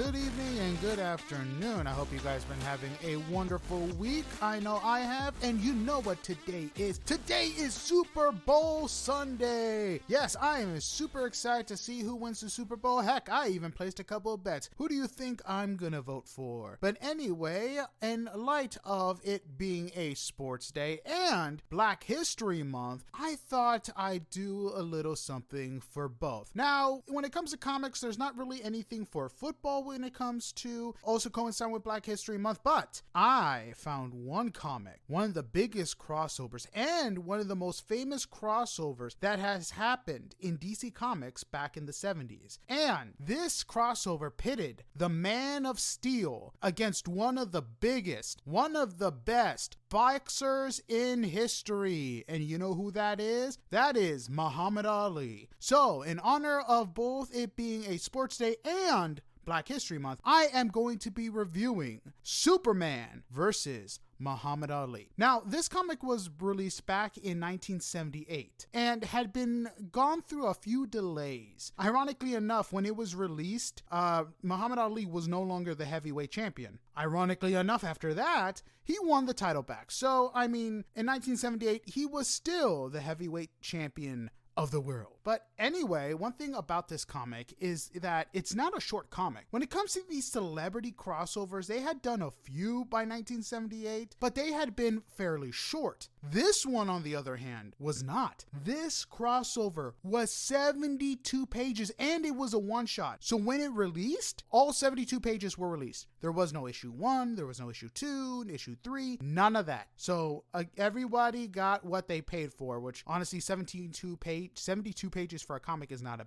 good evening, and good afternoon. I hope you guys been having a wonderful week. I know I have, and you know what today is. Today is Super Bowl Sunday. Yes, I am super excited to see who wins the Super Bowl. Heck, I even placed a couple of bets. Who do you think I'm gonna vote for? But anyway, in light of it being a sports day and Black History Month, I thought I'd do a little something for both. Now, when it comes to comics, there's not really anything for football when it comes to also coincide with Black History Month, but I found one comic, one of the biggest crossovers and one of the most famous crossovers that has happened in DC Comics back in the 70s. And this crossover pitted the Man of Steel against one of the biggest, one of the best boxers in history. And you know who that is? That is Muhammad Ali. So, in honor of both it being a sports day and Black History Month, I am going to be reviewing Superman versus Muhammad Ali. Now, this comic was released back in 1978 and had been gone through a few delays. Ironically enough, when it was released, Muhammad Ali was no longer the heavyweight champion. Ironically enough, after that, he won the title back. So, I mean, in 1978, he was still the heavyweight champion of the world. But anyway, one thing about this comic is that it's not a short comic. When it comes to these celebrity crossovers, they had done a few by 1978, but they had been fairly short. This one, on the other hand, was not. This crossover was 72 pages and it was a one-shot. So when it released, all 72 pages were released. There was no issue 1, there was no issue 2, issue 3, none of that. So everybody got what they paid for, which honestly 72 pages for a comic is not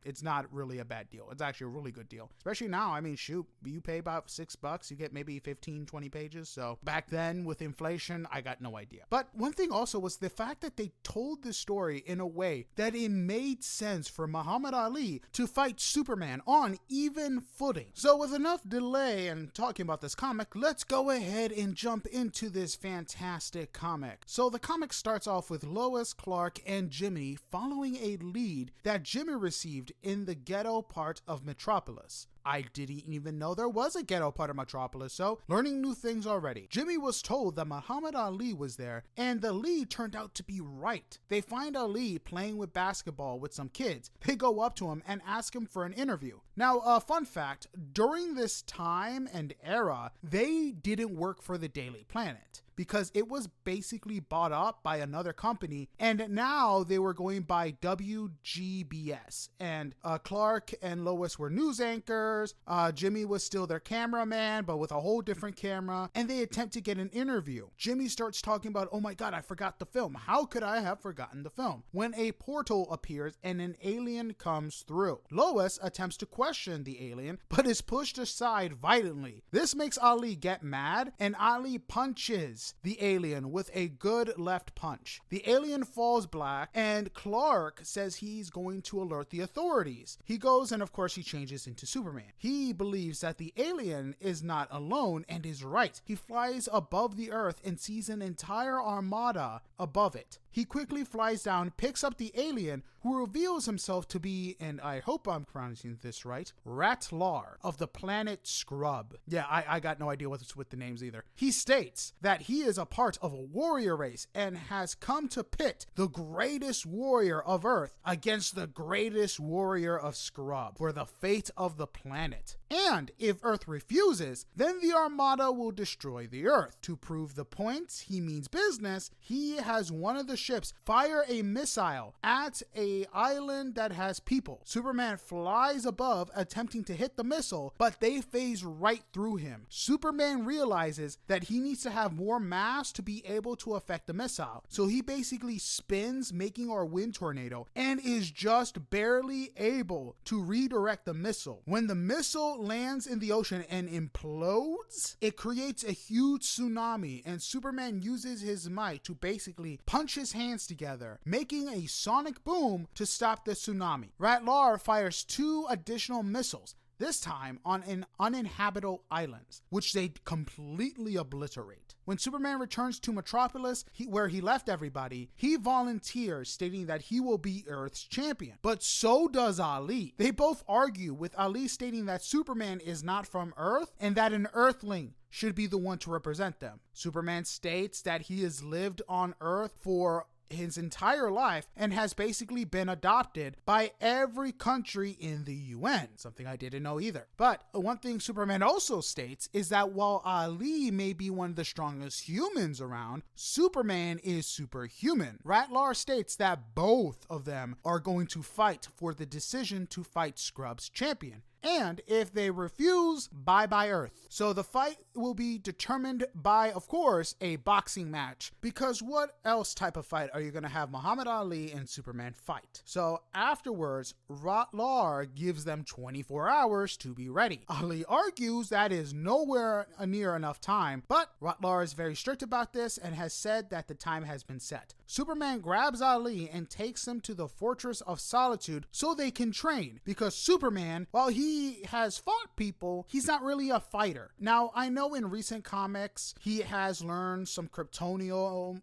it's not really a bad deal. It's actually a really good deal. Especially now, I mean, shoot, you pay about $6, you get maybe 15, 20 pages. So back then with inflation, I got no idea. But one thing also was the fact that they told this story in a way that it made sense for Muhammad Ali to fight Superman on even footing. So with enough delay and talking about this comic, let's go ahead and jump into this fantastic comic. So the comic starts off with Lois, Clark, and Jimmy following a lead that Jimmy received in the ghetto part of Metropolis. I didn't even know there was a ghetto part of Metropolis, so learning new things already. Jimmy was told that Muhammad Ali was there, and the lead turned out to be right. They find Ali playing with basketball with some kids. They go up to him and ask him for an interview. Now, a fun fact, during this time and era, they didn't work for the Daily Planet because it was basically bought up by another company, and now they were going by WGBS. And Clark and Lois were news anchors. Jimmy was still their cameraman, but with a whole different camera, and they attempt to get an interview. Jimmy starts talking about, oh my God, I forgot the film. How could I have forgotten the film? When a portal appears and an alien comes through. Lois attempts to question the alien, but is pushed aside violently. This makes Ali get mad, and Ali punches the alien with a good left punch. The alien falls black, and Clark says he's going to alert the authorities. He goes, and of course he changes into Superman. He believes that the alien is not alone and is right. He flies above the earth and sees an entire armada above it. He quickly flies down, picks up the alien, who reveals himself to be, and I hope I'm pronouncing this right, Ratlar of the planet Scrub. Yeah, I got no idea what's with the names either. He states that he is a part of a warrior race and has come to pit the greatest warrior of Earth against the greatest warrior of Scrub for the fate of the planet. And if Earth refuses, then the Armada will destroy the Earth. To prove the point, he means business, he has one of the ships fire a missile at a island that has people. Superman flies above attempting to hit the missile, but they phase right through him. Superman realizes that he needs to have more mass to be able to affect the missile. So he basically spins, making our wind tornado, and is just barely able to redirect the missile. When the missile lands in the ocean and implodes, it creates a huge tsunami, and Superman uses his might to basically punch his hands together, making a sonic boom to stop the tsunami. Ratlar fires 2 additional missiles. this time on an uninhabitable islands, which they completely obliterate. When Superman returns to Metropolis, where he left everybody, he volunteers, stating that he will be Earth's champion. But so does Ali. They both argue, with Ali stating that Superman is not from Earth and that an Earthling should be the one to represent them. Superman states that he has lived on Earth for his entire life and has basically been adopted by every country in the UN, something I didn't know either. But one thing Superman also states is that while Ali may be one of the strongest humans around, Superman is superhuman. Ratlar states that both of them are going to fight for the decision to fight Scrub's champion. And if they refuse, bye-bye Earth. So the fight will be determined by, of course, a boxing match. Because what else type of fight are you going to have Muhammad Ali and Superman fight? So afterwards, Ratlar gives them 24 hours to be ready. Ali argues that is nowhere near enough time, but Ratlar is very strict about this and has said that the time has been set. Superman grabs Ali and takes him to the Fortress of Solitude so they can train, because Superman, while he has fought people, he's not really a fighter. Now, I know in recent comics, he has learned some Kryptonian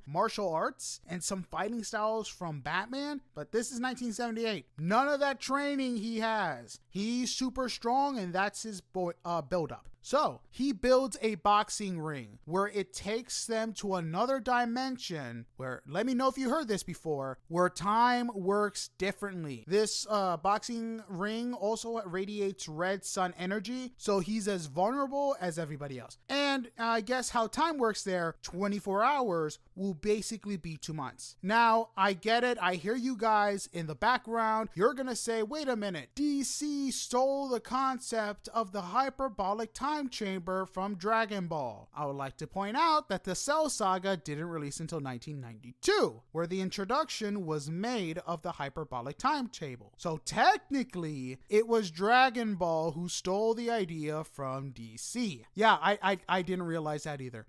martial arts and some fighting styles from Batman, but this is 1978. None of that training he has. He's super strong, and that's his build-up. So he builds a boxing ring where it takes them to another dimension where, let me know if you heard this before, where time works differently. This boxing ring also radiates red sun energy, so he's as vulnerable as everybody else. And I guess how time works there, 24 hours will basically be 2 months. Now, I get it. I hear you guys in the background. You're going to say, wait a minute, DC stole the concept of the hyperbolic time chamber from Dragon Ball. I would like to point out that the Cell Saga didn't release until 1992, where the introduction was made of the hyperbolic timetable. So technically, it was Dragon Ball who stole the idea from DC. Yeah, I didn't realize that either.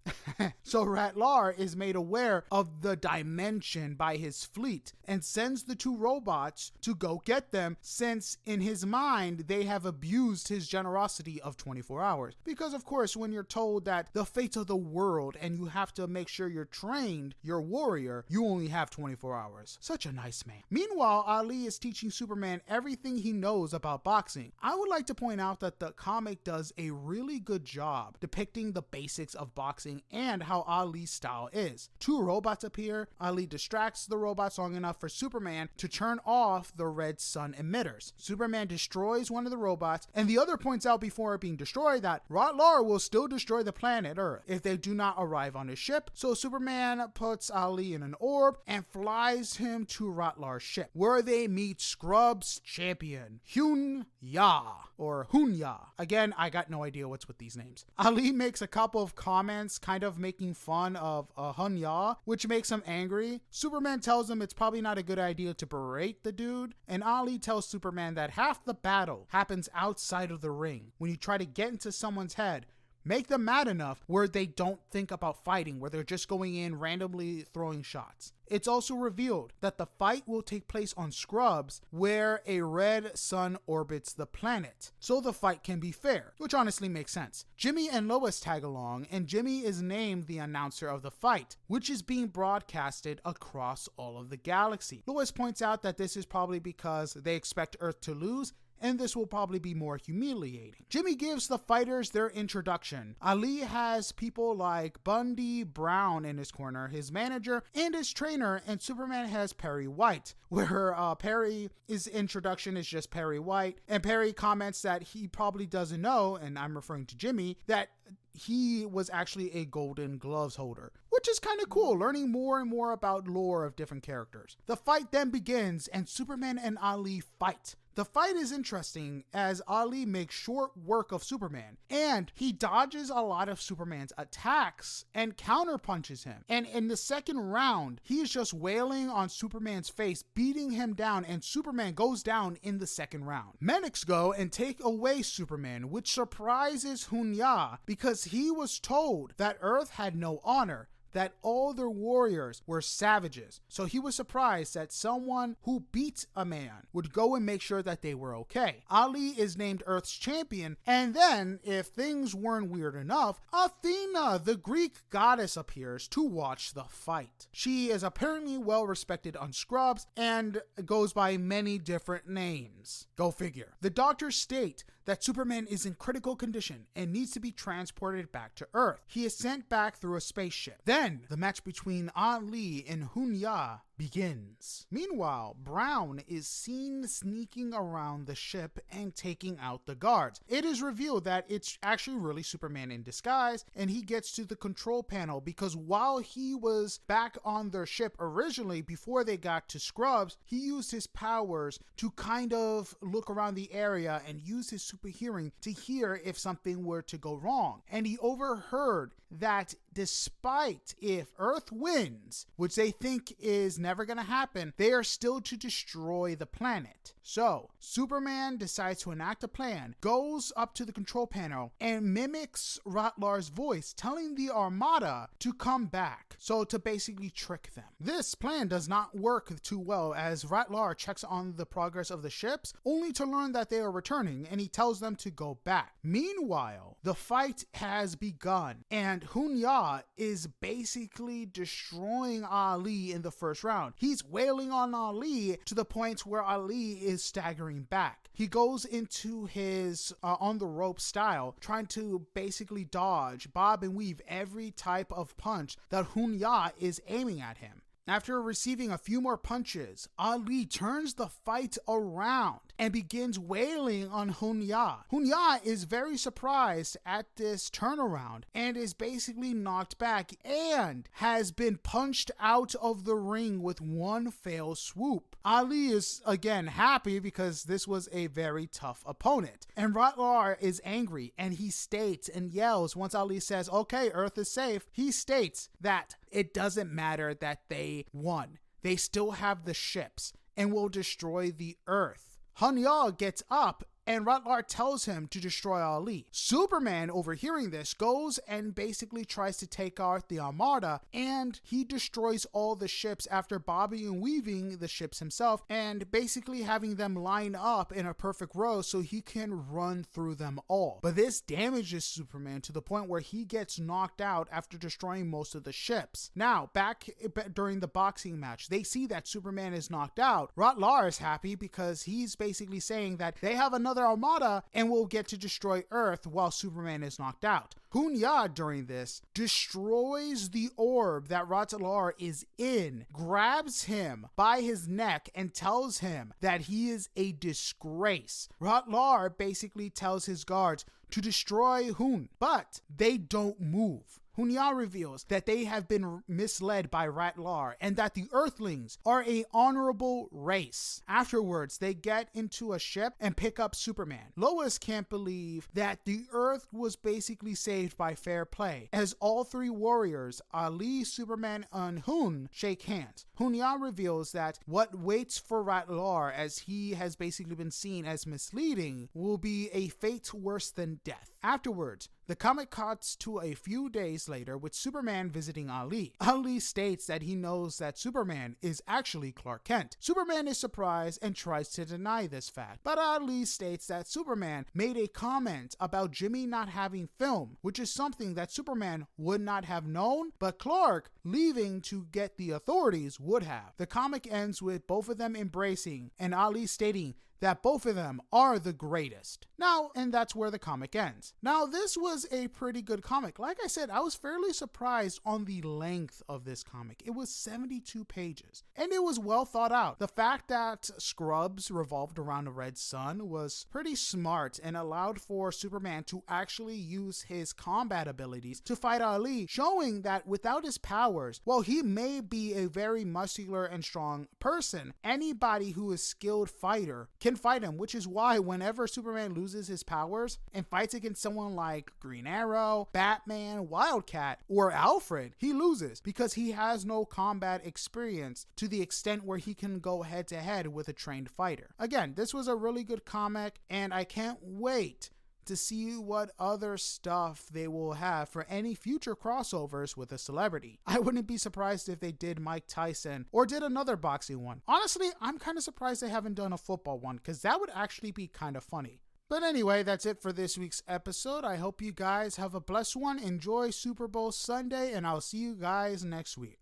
So Ratlar is made aware of the dimension by his fleet and sends the two robots to go get them, since in his mind, they have abused his generosity of 24 hours. Because of course, when you're told that the fate of the world and you have to make sure you're trained, you're a warrior, you only have 24 hours. Such a nice man. Meanwhile, Ali is teaching Superman everything he knows about boxing. I would like to point out that the comic does a really good job depicting the basics of boxing and how Ali's style is. Two robots appear. Ali distracts the robots long enough for Superman to turn off the red sun emitters. Superman destroys one of the robots, and the other points out before it being destroyed that Ratlar will still destroy the planet Earth if they do not arrive on his ship. So Superman puts Ali in an orb and flies him to Ratlar's ship, where they meet Scrub's champion, Hun-Ya, or Hun-Ya. Again, I got no idea what's with these names. Ali makes a couple of comments kind of making fun of Hun-Ya, which makes him angry. Superman tells him it's probably not a good idea to berate the dude, and Ali tells Superman that half the battle happens outside of the ring. When you try to get into someone's head, make them mad enough where they don't think about fighting, where they're just going in randomly throwing shots. It's also revealed that the fight will take place on Scrubs, where a red sun orbits the planet, so the fight can be fair, which honestly makes sense. Jimmy and Lois tag along, and Jimmy is named the announcer of the fight, which is being broadcasted across all of the galaxy. Lois points out that this is probably because they expect Earth to lose, and this will probably be more humiliating. Jimmy gives the fighters their introduction. Ali has people like Bundy Brown in his corner, his manager, and his trainer, and Superman has Perry White, where Perry's introduction is just Perry White, and Perry comments that he probably doesn't know, and I'm referring to Jimmy, that he was actually a Golden Gloves holder, which is kind of cool, learning more and more about lore of different characters. The fight then begins, and Superman and Ali fight. The fight is interesting as Ali makes short work of Superman, and he dodges a lot of Superman's attacks and counterpunches him. And in the second round, he is just wailing on Superman's face, beating him down, and Superman goes down in the second round. Medics go and take away Superman, which surprises Hun-Ya because he was told that Earth had no honor, that all their warriors were savages. So he was surprised that someone who beat a man would go and make sure that they were okay. Ali is named Earth's champion, and then, if things weren't weird enough, Athena, the Greek goddess, appears to watch the fight. She is apparently well respected on Scrubs and goes by many different names. Go figure. The doctors state that Superman is in critical condition and needs to be transported back to Earth. He is sent back through a spaceship. Then, the match between Ali and Hunya begins. Meanwhile, Brown is seen sneaking around the ship and taking out the guards. It is revealed that it's actually really Superman in disguise, and he gets to the control panel because while he was back on their ship originally before they got to Scrubs, he used his powers to kind of look around the area and use his super hearing to hear if something were to go wrong. And he overheard that despite if Earth wins, which they think is never going to happen, they are still to destroy the planet. So Superman decides to enact a plan, goes up to the control panel and mimics Ratlar's voice, telling the Armada to come back, so to basically trick them. This plan does not work too well as Ratlar checks on the progress of the ships, only to learn that they are returning, and he tells them to go back. Meanwhile, the fight has begun, and Hunya is basically destroying Ali in the first round. He's wailing on Ali to the point where Ali is staggering back. He goes into his on the rope style, trying to basically dodge, bob and weave every type of punch that Hunya is aiming at him. After receiving a few more punches, Ali turns the fight around and begins wailing on Hunya. Hunya is very surprised at this turnaround and is basically knocked back and has been punched out of the ring with one fell swoop. Ali is again happy because this was a very tough opponent. And Ratlar is angry and he states and yells once Ali says, "Okay, Earth is safe," he states that it doesn't matter that they won. They still have the ships and will destroy the Earth. Hunya gets up and Ratlar tells him to destroy Ali. Superman, overhearing this, goes and basically tries to take out the Armada, and he destroys all the ships after bobbing and weaving the ships himself and basically having them line up in a perfect row so he can run through them all. But this damages Superman to the point where he gets knocked out after destroying most of the ships. Now, back during the boxing match, they see that Superman is knocked out. Ratlar is happy because he's basically saying that they have another Armada and will get to destroy Earth while Superman is knocked out. Hunya, during this, destroys the orb that Ratlar is in, grabs him by his neck and tells him that he is a disgrace. Ratlar basically tells his guards to destroy Hun, but they don't move. Hunya reveals that they have been misled by Ratlar and that the Earthlings are a honorable race. Afterwards, they get into a ship and pick up Superman. Lois can't believe that the Earth was basically saved by fair play, as all three warriors, Ali, Superman, and Hun, shake hands. Hunya reveals that what waits for Ratlar, as he has basically been seen as misleading, will be a fate worse than death. Afterwards, the comic cuts to a few days later with Superman visiting Ali. Ali states that he knows that Superman is actually Clark Kent. Superman is surprised and tries to deny this fact, but Ali states that Superman made a comment about Jimmy not having film, which is something that Superman would not have known, but Clark, leaving to get the authorities, would have. The comic ends with both of them embracing and Ali stating that both of them are the greatest. Now, and that's where the comic ends. Now, this was a pretty good comic. Like I said, I was fairly surprised on the length of this comic. It was 72 pages, and it was well thought out. The fact that Scrubs revolved around the Red Sun was pretty smart and allowed for Superman to actually use his combat abilities to fight Ali, showing that without his powers, while he may be a very muscular and strong person, anybody who is a skilled fighter can fight him, which is why whenever Superman loses his powers and fights against someone like Green Arrow, Batman, Wildcat, or Alfred, he loses because he has no combat experience to the extent where he can go head to head with a trained fighter. Again, this was a really good comic, and I can't wait to see what other stuff they will have for any future crossovers with a celebrity. I wouldn't be surprised if they did Mike Tyson or did another boxing one. Honestly, I'm kind of surprised they haven't done a football one, because that would actually be kind of funny. But anyway, that's it for this week's episode. I hope you guys have a blessed one. Enjoy Super Bowl Sunday, and I'll see you guys next week.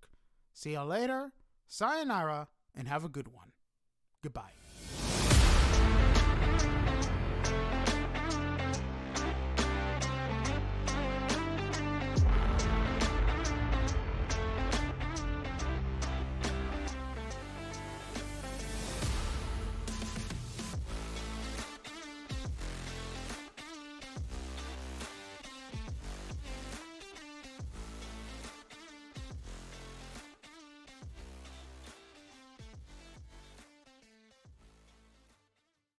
See you later, sayonara, and have a good one. Goodbye.